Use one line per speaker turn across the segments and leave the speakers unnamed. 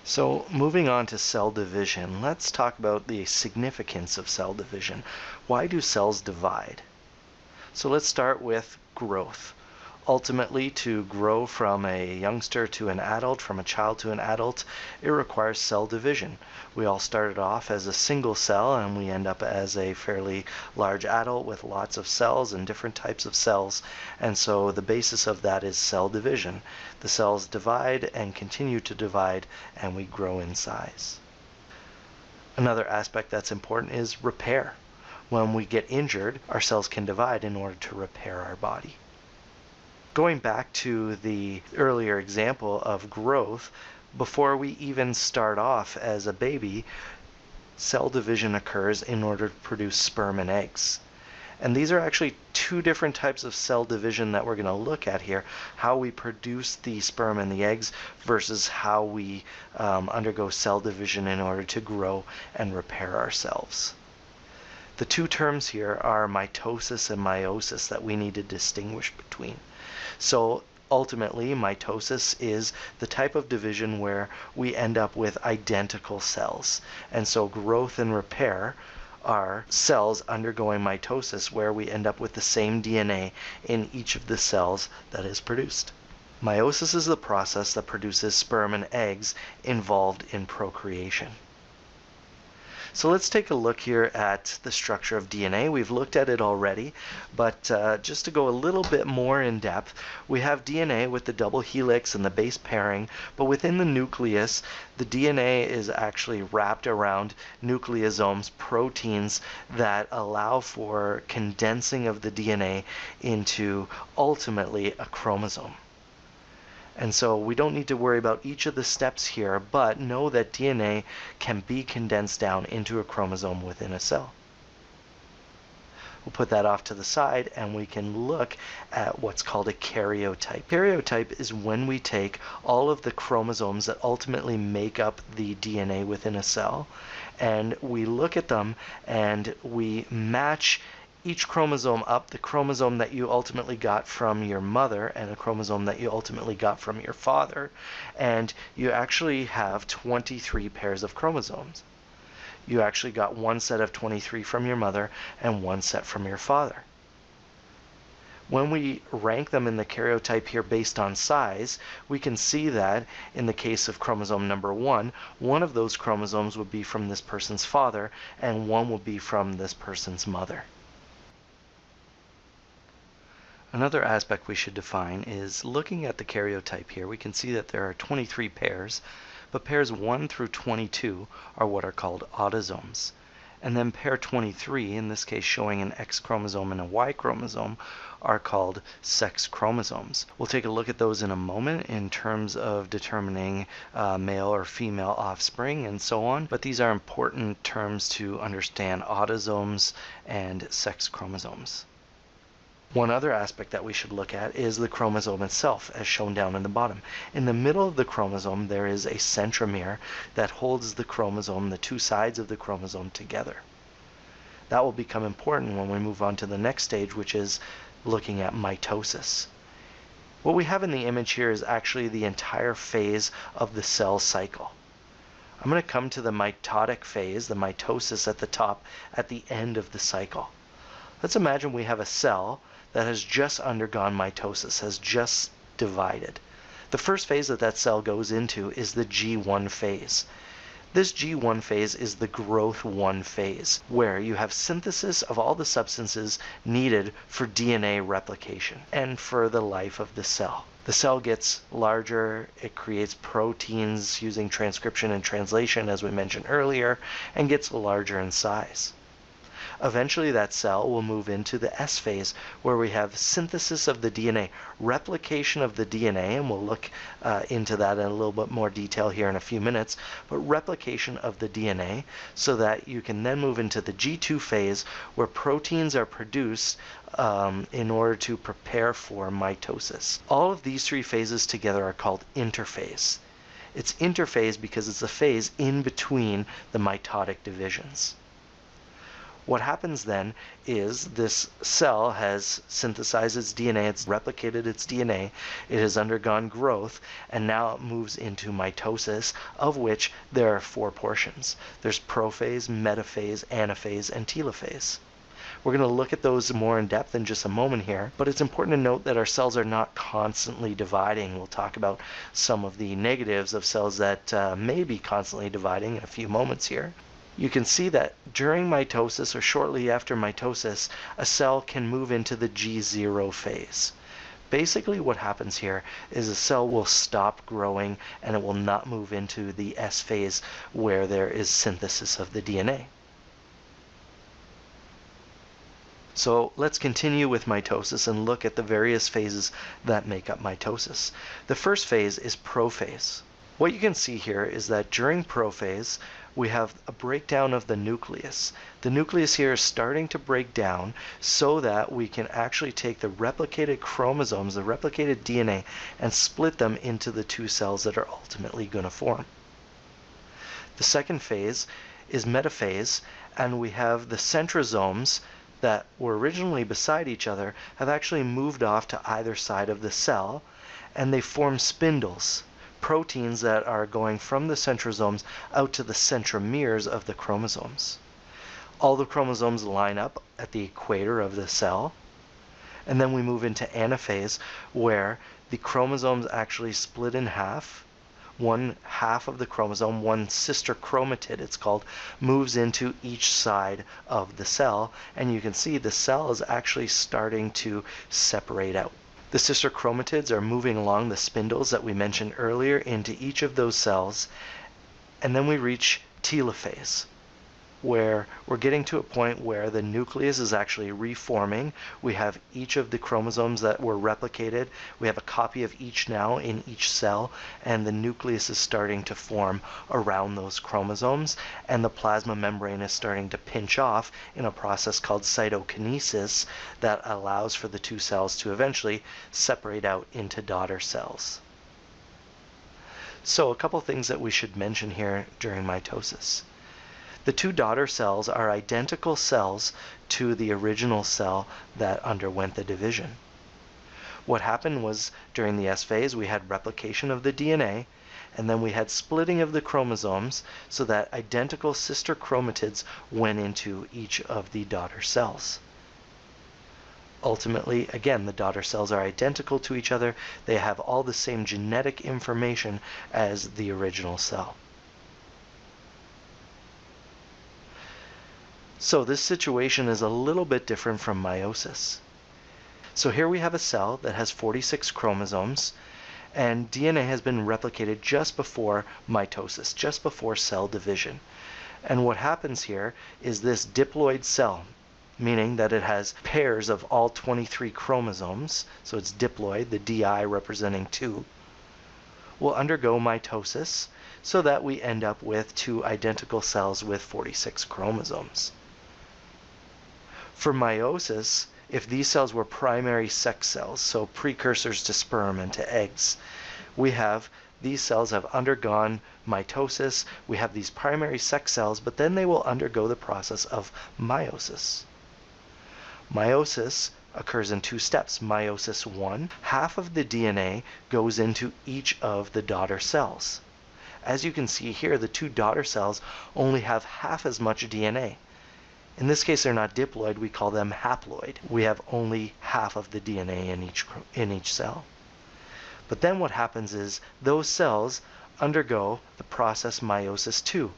So moving on to cell division, let's talk about the significance of cell division. Why do cells divide? So let's start with growth. Ultimately, to grow from a youngster to an adult, from a child to an adult, it requires cell division. We all started off as a single cell and we end up as a fairly large adult with lots of cells and different types of cells. And so the basis of that is cell division. The cells divide and continue to divide and we grow in size. Another aspect that's important is repair. When we get injured, our cells can divide in order to repair our body. Going back to the earlier example of growth, before we even start off as a baby, cell division occurs in order to produce sperm and eggs. And these are actually two different types of cell division that we're going to look at here, how we produce the sperm and the eggs versus how we undergo cell division in order to grow and repair ourselves. The two terms here are mitosis and meiosis that we need to distinguish between. So ultimately, mitosis is the type of division where we end up with identical cells. And so growth and repair are cells undergoing mitosis where we end up with the same DNA in each of the cells that is produced. Meiosis is the process that produces sperm and eggs involved in procreation. So let's take a look here at the structure of DNA. We've looked at it already, but just to go a little bit more in depth, we have DNA with the double helix and the base pairing, but within the nucleus, the DNA is actually wrapped around nucleosomes, proteins that allow for condensing of the DNA into ultimately a chromosome. And so we don't need to worry about each of the steps here, but know that DNA can be condensed down into a chromosome within a cell. We'll put that off to the side and we can look at what's called a karyotype. Karyotype is when we take all of the chromosomes that ultimately make up the DNA within a cell, and we look at them and we match each chromosome up, the chromosome that you ultimately got from your mother and a chromosome that you ultimately got from your father, and you actually have 23 pairs of chromosomes. You actually got one set of 23 from your mother and one set from your father. When we rank them in the karyotype here based on size, we can see that in the case of chromosome number 1, one of those chromosomes would be from this person's father and one would be from this person's mother. Another aspect we should define is looking at the karyotype here, we can see that there are 23 pairs, but pairs 1 through 22 are what are called autosomes. And then pair 23, in this case showing an X chromosome and a Y chromosome, are called sex chromosomes. We'll take a look at those in a moment in terms of determining male or female offspring and so on, but these are important terms to understand autosomes and sex chromosomes. One other aspect that we should look at is the chromosome itself, as shown down in the bottom. In the middle of the chromosome, there is a centromere that holds the chromosome, the two sides of the chromosome, together. That will become important when we move on to the next stage, which is looking at mitosis. What we have in the image here is actually the entire phase of the cell cycle. I'm going to come to the mitotic phase, the mitosis at the top, at the end of the cycle. Let's imagine we have a cell that has just undergone mitosis, has just divided. The first phase that that cell goes into is the G1 phase. This G1 phase is the growth 1 phase, where you have synthesis of all the substances needed for DNA replication and for the life of the cell. The cell gets larger, it creates proteins using transcription and translation, as we mentioned earlier, and gets larger in size. Eventually that cell will move into the S phase, where we have synthesis of the DNA, replication of the DNA, and we'll look into that in a little bit more detail here in a few minutes, but replication of the DNA so that you can then move into the G2 phase, where proteins are produced in order to prepare for mitosis. All of these three phases together are called interphase. It's interphase because it's a phase in between the mitotic divisions. What happens then is this cell has synthesized its DNA, it's replicated its DNA, it has undergone growth, and now it moves into mitosis, of which there are 4 portions. There's prophase, metaphase, anaphase, and telophase. We're going to look at those more in depth in just a moment here, but it's important to note that our cells are not constantly dividing. We'll talk about some of the negatives of cells that may be constantly dividing in a few moments here. You can see that during mitosis or shortly after mitosis, a cell can move into the G0 phase. Basically what happens here is a cell will stop growing and it will not move into the S phase where there is synthesis of the DNA. So let's continue with mitosis and look at the various phases that make up mitosis. The first phase is prophase. What you can see here is that during prophase, we have a breakdown of the nucleus. The nucleus here is starting to break down so that we can actually take the replicated chromosomes, the replicated DNA, and split them into the 2 cells that are ultimately going to form. The second phase is metaphase, and we have the centrosomes that were originally beside each other have actually moved off to either side of the cell, and they form spindles, proteins that are going from the centrosomes out to the centromeres of the chromosomes. All the chromosomes line up at the equator of the cell, and then we move into anaphase, where the chromosomes actually split in half. One half of the chromosome, one sister chromatid it's called, moves into each side of the cell, and you can see the cell is actually starting to separate out. The sister chromatids are moving along the spindles that we mentioned earlier into each of those cells, and then we reach telophase, where we're getting to a point where the nucleus is actually reforming. We have each of the chromosomes that were replicated. We have a copy of each now in each cell, and the nucleus is starting to form around those chromosomes, and the plasma membrane is starting to pinch off in a process called cytokinesis that allows for the 2 cells to eventually separate out into daughter cells. So a couple things that we should mention here during mitosis. The 2 daughter cells are identical cells to the original cell that underwent the division. What happened was during the S phase we had replication of the DNA, and then we had splitting of the chromosomes so that identical sister chromatids went into each of the daughter cells. Ultimately, again, the daughter cells are identical to each other. They have all the same genetic information as the original cell. So this situation is a little bit different from meiosis. So here we have a cell that has 46 chromosomes, and DNA has been replicated just before mitosis, just before cell division. And what happens here is this diploid cell, meaning that it has pairs of all 23 chromosomes, so it's diploid, the Di representing 2, will undergo mitosis so that we end up with 2 identical cells with 46 chromosomes. For meiosis, if these cells were primary sex cells, so precursors to sperm and to eggs, these cells have undergone mitosis, we have these primary sex cells, but then they will undergo the process of meiosis. Meiosis occurs in 2 steps. Meiosis 1, half of the DNA goes into each of the daughter cells. As you can see here, the 2 daughter cells only have half as much DNA. In this case, they're not diploid, we call them haploid. We have only half of the DNA in each cell. But then what happens is those cells undergo the process meiosis 2,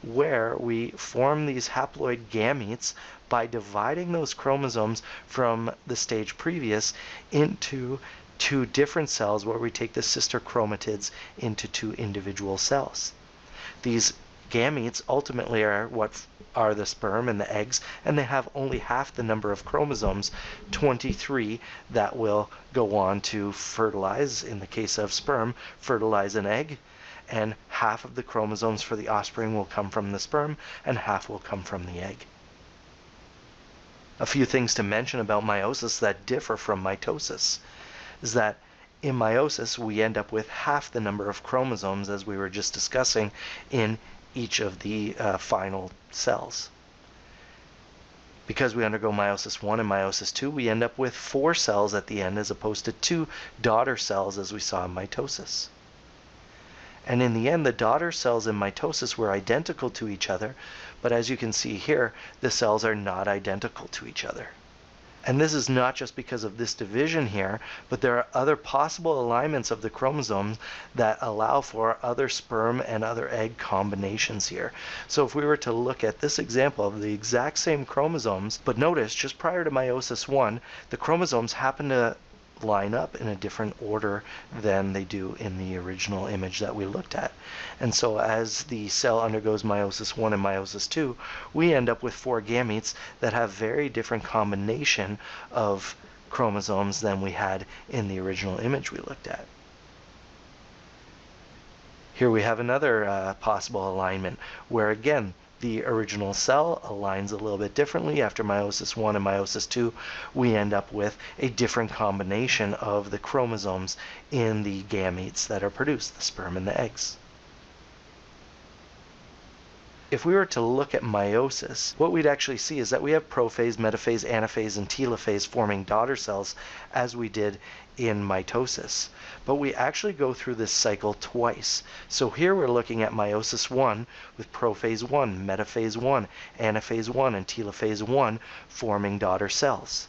where we form these haploid gametes by dividing those chromosomes from the stage previous into 2 different cells, where we take the sister chromatids into 2 individual cells. These gametes ultimately are what are the sperm and the eggs, and they have only half the number of chromosomes, 23, that will go on to fertilize, in the case of sperm, fertilize an egg, and half of the chromosomes for the offspring will come from the sperm, and half will come from the egg. A few things to mention about meiosis that differ from mitosis is that in meiosis we end up with half the number of chromosomes, as we were just discussing, in each of the final cells. Because we undergo meiosis 1 and meiosis 2, we end up with 4 cells at the end as opposed to 2 daughter cells as we saw in mitosis. And in the end, the daughter cells in mitosis were identical to each other, but as you can see here, the cells are not identical to each other. And this is not just because of this division here, but there are other possible alignments of the chromosomes that allow for other sperm and other egg combinations here. So if we were to look at this example of the exact same chromosomes, but notice just prior to meiosis 1, the chromosomes happen to line up in a different order than they do in the original image that we looked at. And so as the cell undergoes meiosis 1 and meiosis 2, we end up with 4 gametes that have very different combination of chromosomes than we had in the original image we looked at. Here we have another possible alignment where again the original cell aligns a little bit differently. After meiosis 1 and meiosis 2, we end up with a different combination of the chromosomes in the gametes that are produced, the sperm and the eggs. If we were to look at meiosis, what we'd actually see is that we have prophase, metaphase, anaphase, and telophase forming daughter cells as we did in mitosis. But we actually go through this cycle twice. So here we're looking at meiosis 1 with prophase 1, metaphase 1, anaphase 1, and telophase 1 forming daughter cells.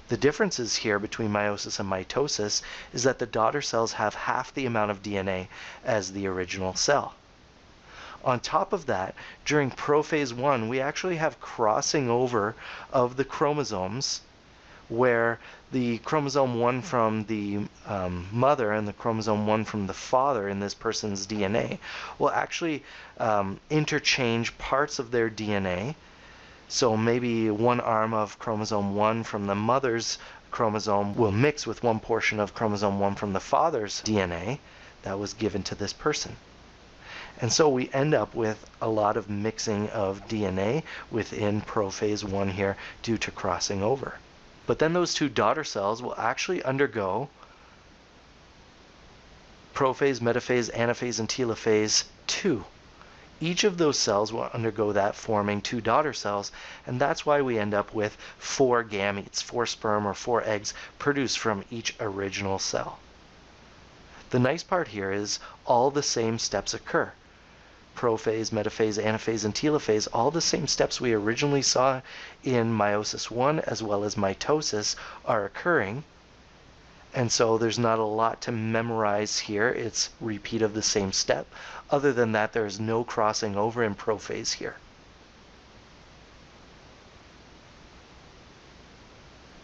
The differences here between meiosis and mitosis is that the daughter cells have half the amount of DNA as the original cell. On top of that, during prophase 1, we actually have crossing over of the chromosomes where the chromosome 1 from the mother and the chromosome 1 from the father in this person's DNA will actually interchange parts of their DNA. So maybe one arm of chromosome 1 from the mother's chromosome will mix with one portion of chromosome 1 from the father's DNA that was given to this person. And so we end up with a lot of mixing of DNA within prophase 1 here due to crossing over. But then those 2 daughter cells will actually undergo prophase, metaphase, anaphase, and telophase 2. Each of those cells will undergo that, forming 2 daughter cells, and that's why we end up with 4 gametes, 4 sperm or 4 eggs produced from each original cell. The nice part here is all the same steps occur. Prophase, metaphase, anaphase, and telophase, all the same steps we originally saw in meiosis 1 as well as mitosis are occurring. And so there's not a lot to memorize here. It's repeat of the same step. Other than that, there's no crossing over in prophase here.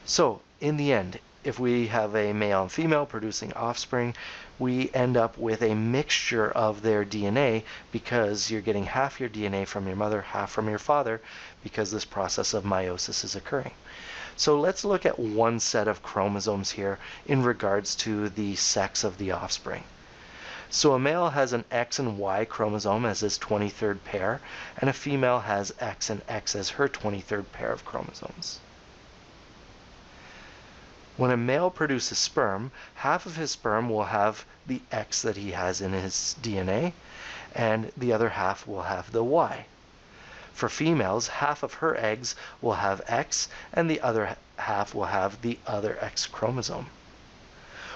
So in the end, if we have a male and female producing offspring, we end up with a mixture of their DNA because you're getting half your DNA from your mother, half from your father, because this process of meiosis is occurring. So let's look at one set of chromosomes here in regards to the sex of the offspring. So a male has an X and Y chromosome as his 23rd pair, and a female has X and X as her 23rd pair of chromosomes. When a male produces sperm, half of his sperm will have the X that he has in his DNA, and the other half will have the Y. For females, half of her eggs will have X, and the other half will have the other X chromosome.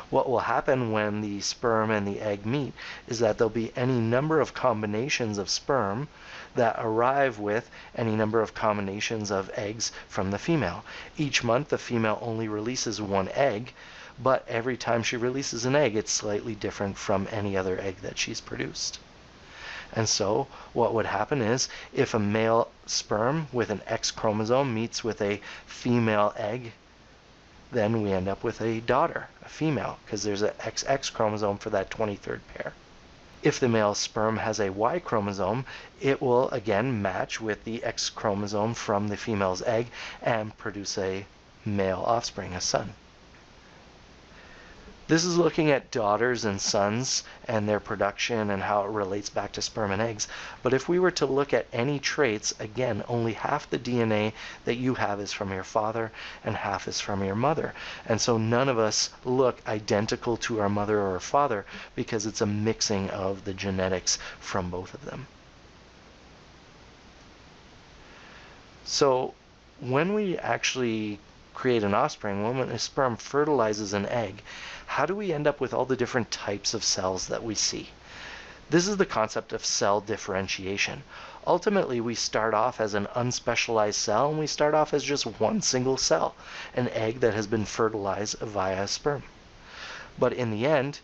What will happen when the sperm and the egg meet is that there'll be any number of combinations of sperm that arrive with any number of combinations of eggs from the female. Each month the female only releases 1 egg, but every time she releases an egg it's slightly different from any other egg that she's produced. And so what would happen is if a male sperm with an X chromosome meets with a female egg, then we end up with a daughter, a female, because there's an XX chromosome for that 23rd pair. If the male sperm has a Y chromosome, it will again match with the X chromosome from the female's egg and produce a male offspring, a son. This is looking at daughters and sons and their production and how it relates back to sperm and eggs. But if we were to look at any traits, again, only half the DNA that you have is from your father and half is from your mother. And so none of us look identical to our mother or our father because it's a mixing of the genetics from both of them. So when we actually create an offspring, when a sperm fertilizes an egg, how do we end up with all the different types of cells that we see? This is the concept of cell differentiation. Ultimately, we start off as an unspecialized cell, and we start off as just one single cell, an egg that has been fertilized via a sperm. But in the end,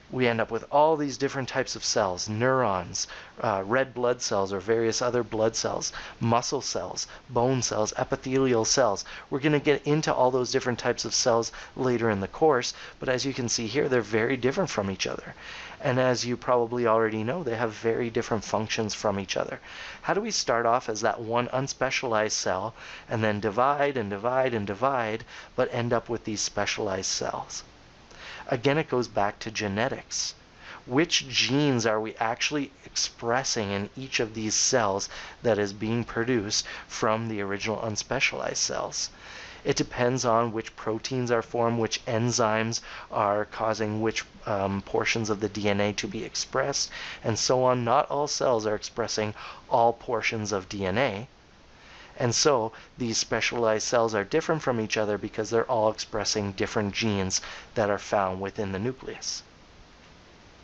we end up with all these different types of cells, neurons, red blood cells or various other blood cells, muscle cells, bone cells, epithelial cells. We're going to get into all those different types of cells later in the course, but as you can see here, they're very different from each other. And as you probably already know, they have very different functions from each other. How do we start off as that one unspecialized cell and then divide and divide and divide, but end up with these specialized cells? Again, it goes back to genetics. Which genes are we actually expressing in each of these cells that is being produced from the original unspecialized cells? It depends on which proteins are formed, which enzymes are causing which portions of the DNA to be expressed, and so on. Not all cells are expressing all portions of DNA. And so these specialized cells are different from each other because they're all expressing different genes that are found within the nucleus.